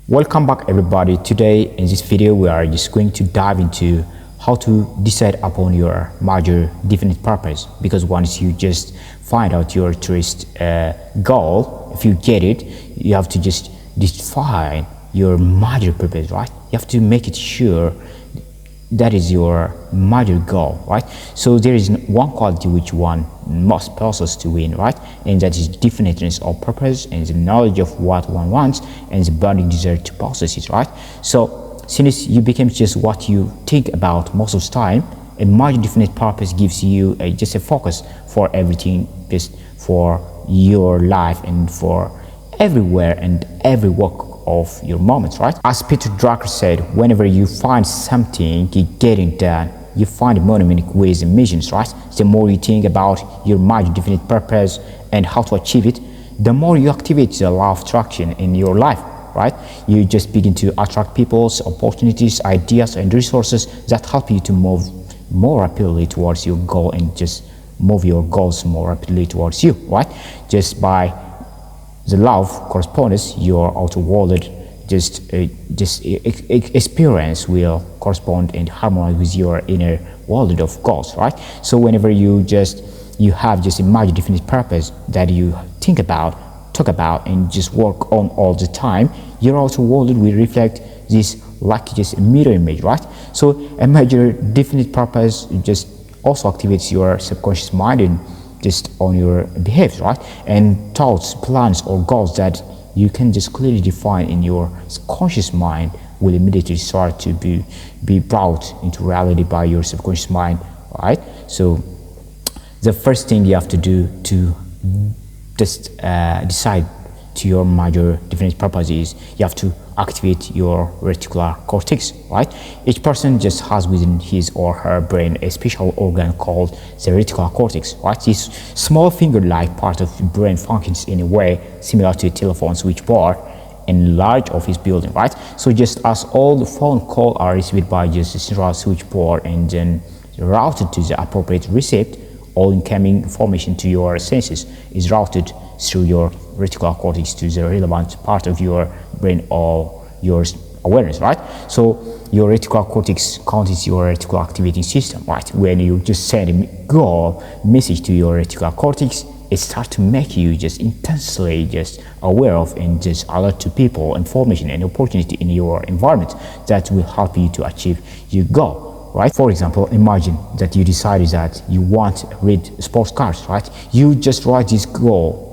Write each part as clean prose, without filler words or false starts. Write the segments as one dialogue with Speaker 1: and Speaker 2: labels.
Speaker 1: Welcome back everybody. Today in this video we are just going to dive into how to decide upon your major definite purpose, because once you just find out your tourist goal, if you get it, you have to just define your major purpose, right? You have to make it sure that is your major goal, right? So there is one quality which one must possess to win, right? And that is definiteness of purpose and the knowledge of what one wants and the burning desire to possess it, right? So since you become just what you think about most of the time, a major definite purpose gives you just a focus for everything, just for your life and for everywhere and every work of your moments, right? As Peter Drucker said, whenever you find something getting done, you find many ways and missions, right? The more you think about your major definite purpose and how to achieve it, the more you activate the law of attraction in your life, right? You just begin to attract people's opportunities, ideas, and resources that help you to move more rapidly towards your goal and just move your goals more rapidly towards you, right? Just by the law of correspondence, your outer world experience will correspond and harmonize with your inner world of goals, right? So whenever you have just a major definite purpose that you think about, talk about, and just work on all the time, your outer world will reflect this like just a mirror image, right? So a major definite purpose just also activates your subconscious mind and just on your behavior, right? And thoughts, plans, or goals that you can just clearly define in your conscious mind will immediately start to be brought into reality by your subconscious mind, right? So the first thing you have to do to just decide to your major definite purpose is you have to activate your reticular cortex, right? Each person just has within his or her brain a special organ called the reticular cortex, right? This small finger-like part of the brain functions in a way similar to a telephone switchboard in large office building, right? So just as all the phone calls are received by just a central switchboard and then routed to the appropriate receipt, all incoming information to your senses is routed through your reticular cortex to the relevant part of your brain or your awareness, right? So your reticular cortex counts your reticular activating system, right? When you just send a goal message to your reticular cortex, it starts to make you just intensely just aware of and just alert to people, information, and opportunity in your environment that will help you to achieve your goal, right? For example, imagine that you decided that you want to read sports cars, right? You just write this goal,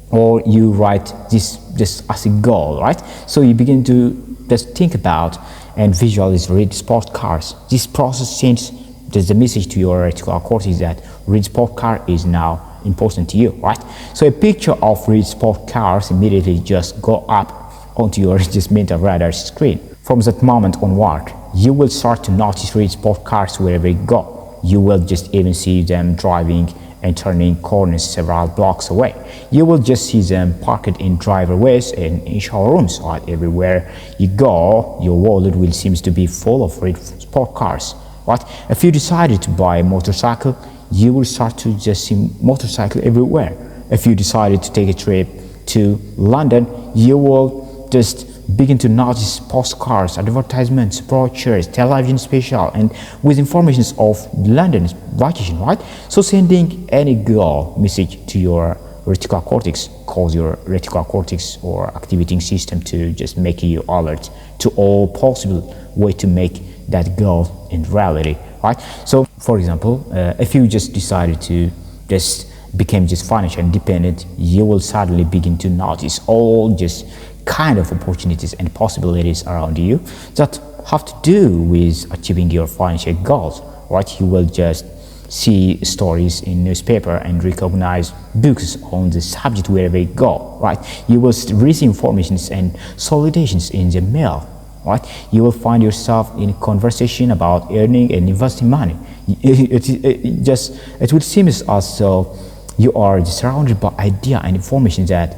Speaker 1: or you write this just as a goal, right? So you begin to just think about and visualize read sport cars. This process sends just the message to your reticular cortex that read sport car is now important to you, right? So a picture of read sport cars immediately just go up onto your just mental radar screen. From that moment onward, you will start to notice read sport cars wherever you go. You will just even see them driving and turning corners several blocks away. You will just see them parked in driveways and in showrooms, right? Everywhere you go, your world will seem to be full of red sport cars, right? If you decided to buy a motorcycle, you will start to just see motorcycle everywhere. If you decided to take a trip to London, you will just begin to notice postcards, advertisements, brochures, television special, and with information of London's vacation, right? So sending any goal message to your reticular cortex calls your reticular cortex or activating system to just make you alert to all possible way to make that goal in reality, right? So for example, if you just decided to just become just financially independent, you will suddenly begin to notice all just kind of opportunities and possibilities around you that have to do with achieving your financial goals, right? You will just see stories in newspaper and recognize books on the subject wherever you go, right? You will receive informations and solicitations in the mail, right? You will find yourself in a conversation about earning and investing money. It would seem as though you are surrounded by idea and information that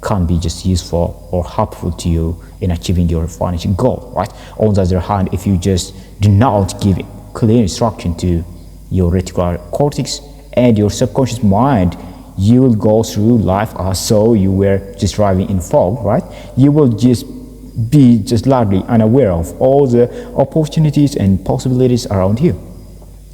Speaker 1: can be just useful or helpful to you in achieving your financial goal, right? On the other hand, if you just do not give clear instruction to your reticular cortex and your subconscious mind, you will go through life as though you were just driving in fog, right? You will just be just largely unaware of all the opportunities and possibilities around you.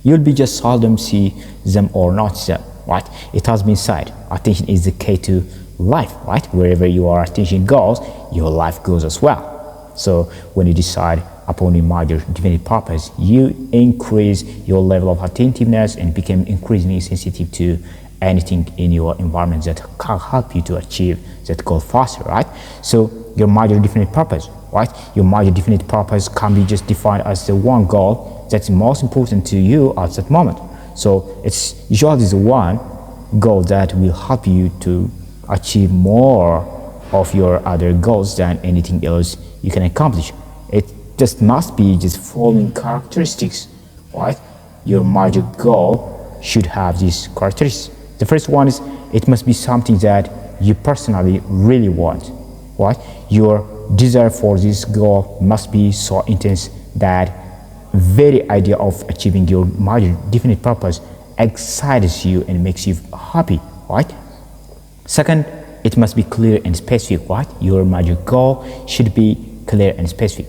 Speaker 1: You'll be just seldom see them or not them, right? It has been said, attention is the key to life, right? Wherever your attention goes, your life goes as well. So when you decide upon a major definite purpose, you increase your level of attentiveness and become increasingly sensitive to anything in your environment that can help you to achieve that goal faster, right? So your major definite purpose, right? Your major definite purpose can be just defined as the one goal that's most important to you at that moment. So it's usually the one goal that will help you to achieve more of your other goals than anything else you can accomplish. It just must be just following characteristics, right? Your major goal should have these characteristics. The first one is it must be something that you personally really want, right? Your desire for this goal must be so intense that very idea of achieving your major definite purpose excites you and makes you happy, right? Second, it must be clear and specific, right? Your major goal should be clear and specific,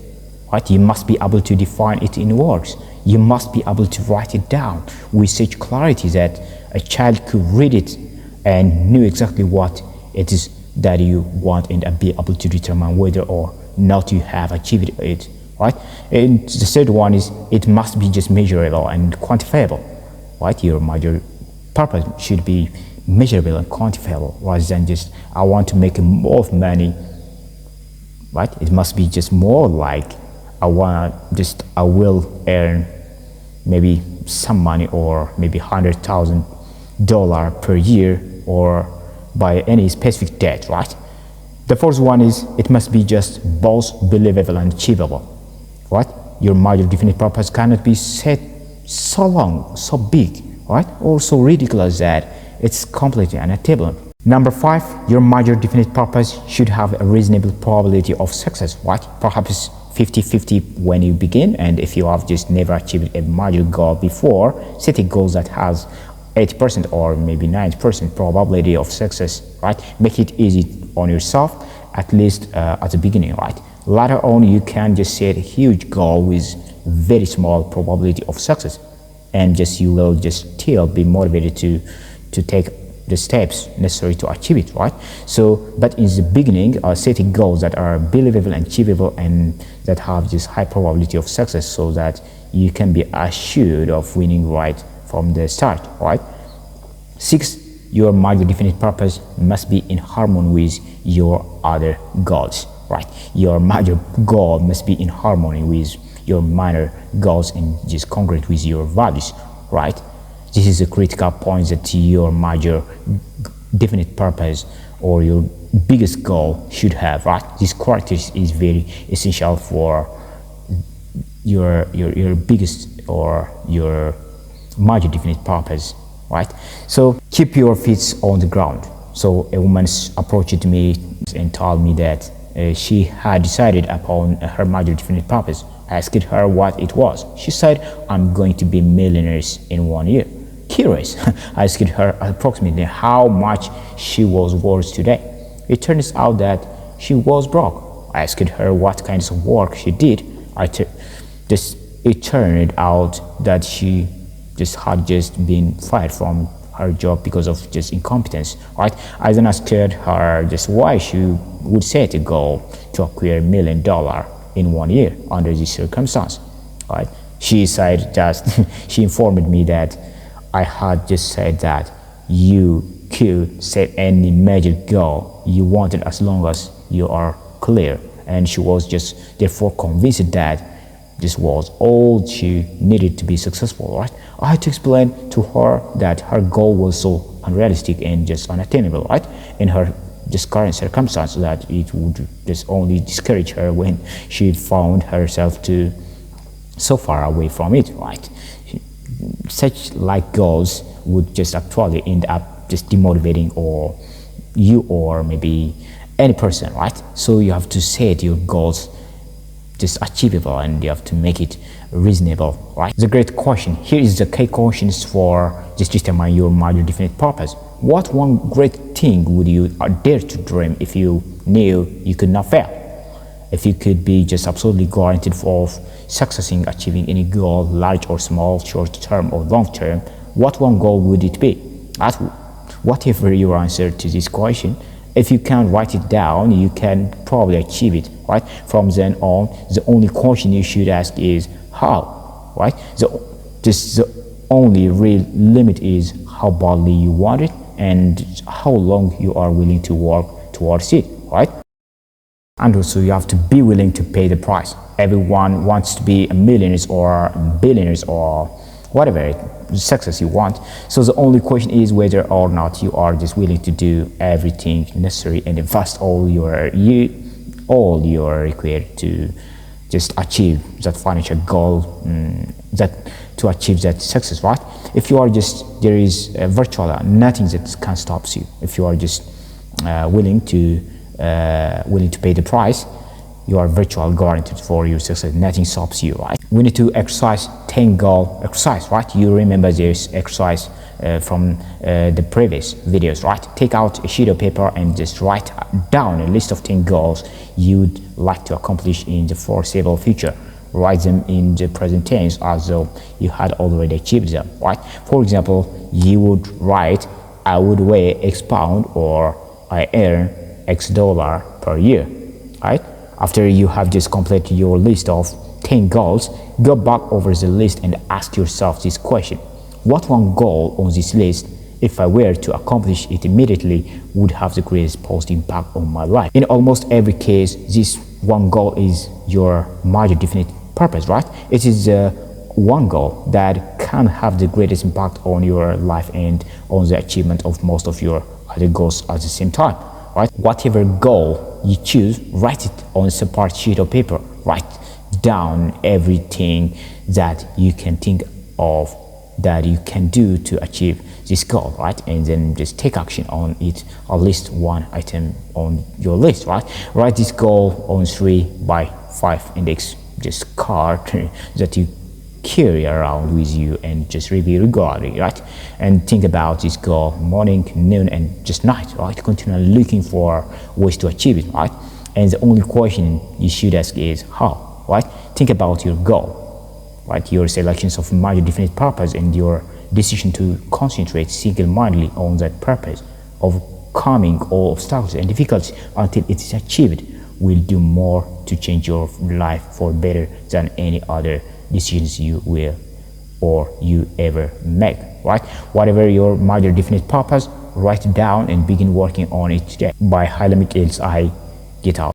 Speaker 1: right? You must be able to define it in words. You must be able to write it down with such clarity that a child could read it and knew exactly what it is that you want and be able to determine whether or not you have achieved it, right? And the third one is it must be just measurable and quantifiable, right? Your major purpose should be measurable and quantifiable rather than just I want to make more money, right? It must be just more like I will earn maybe some money or maybe $100,000 per year or by any specific date, right? The fourth one is it must be just both believable and achievable, right? Your major definite purpose cannot be set so long, so big, right? Or so ridiculous that it's completely unattainable. Number 5, your major definite purpose should have a reasonable probability of success, right? Perhaps 50-50 when you begin, and if you have just never achieved a major goal before, setting goals that has 80% or maybe 90% probability of success, right? Make it easy on yourself, at least at the beginning, right? Later on, you can just set a huge goal with very small probability of success, and just you will just still be motivated to take the steps necessary to achieve it, right? So, but in the beginning, setting goals that are believable and achievable and that have this high probability of success so that you can be assured of winning right from the start, right? 6, your major definite purpose must be in harmony with your other goals, right? Your major goal must be in harmony with your minor goals and just congruent with your values, right? This is a critical point that your major definite purpose or your biggest goal should have, right? This qualities is very essential for your biggest or your major definite purpose, right? So keep your feet on the ground. So a woman approached me and told me that she had decided upon her major definite purpose. I asked her what it was. She said, I'm going to be millionaires in 1 year. Curious, I asked her approximately how much she was worth today. It turns out that she was broke. I asked her what kinds of work she did. It turned out that she had been fired from her job because of just incompetence, right? I then asked her just why she would set a goal to acquire $1 million in 1 year under this circumstance, right? She said she informed me that I had just said that you could set any major goal you wanted as long as you are clear, and she was just therefore convinced that this was all she needed to be successful, right? I had to explain to her that her goal was so unrealistic and just unattainable, right? In her just current circumstance, that it would just only discourage her when she found herself so far away from it, right? Such like goals would just actually end up just demotivating or you or maybe any person, right? So you have to set your goals just achievable and you have to make it reasonable, right? The great question here is the key questions for just determine your major definite purpose. What one great thing would you dare to dream if you knew you could not fail? If you could be just absolutely guaranteed of success in achieving any goal, large or small, short term or long term, what one goal would it be? Whatever your answer to this question, if you can write it down, you can probably achieve it, right? From then on, the only question you should ask is how, right? The only real limit is how badly you want it and how long you are willing to work towards it, right? And also you have to be willing to pay the price. Everyone wants to be a millionaire or billionaires or whatever success you want. So the only question is whether or not you are just willing to do everything necessary and invest all you're required to just achieve that financial goal, that to achieve that success, right? If you are just, there is virtually nothing that can stop you. If you are just willing to pay the price, you are virtually guaranteed for your success. Nothing stops you, right? We need to exercise 10 goal exercise, right? You remember this exercise from the previous videos, right? Take out a sheet of paper and just write down a list of 10 goals you'd like to accomplish in the foreseeable future. Write them in the present tense as though you had already achieved them, right? For example, you would write, I would weigh X pound, or I earn X dollar per year, right? After you have just completed your list of 10 goals, go back over the list and ask yourself this question. What one goal on this list, if I were to accomplish it immediately, would have the greatest positive impact on my life? In almost every case, this one goal is your major definite purpose, right? It is one goal that can have the greatest impact on your life and on the achievement of most of your other goals at the same time, right? Whatever goal you choose, write it on a separate sheet of paper. Write down everything that you can think of that you can do to achieve this goal, right? And then just take action on it, or list one item on your list, right? Write this goal on 3x5 index just card that you carry around with you and just review regularly, right? And think about this goal morning, noon, and just night, right? Continually looking for ways to achieve it, right? And the only question you should ask is how, right? Think about your goal, right? Your selections of major definite purpose and your decision to concentrate single-mindedly on that purpose, overcoming all obstacles and difficulties until it is achieved, will do more to change your life for better than any other decisions you will or you ever make, right? Whatever your major definite purpose, write it down and begin working on it today. By Haile Mikhail's I get out.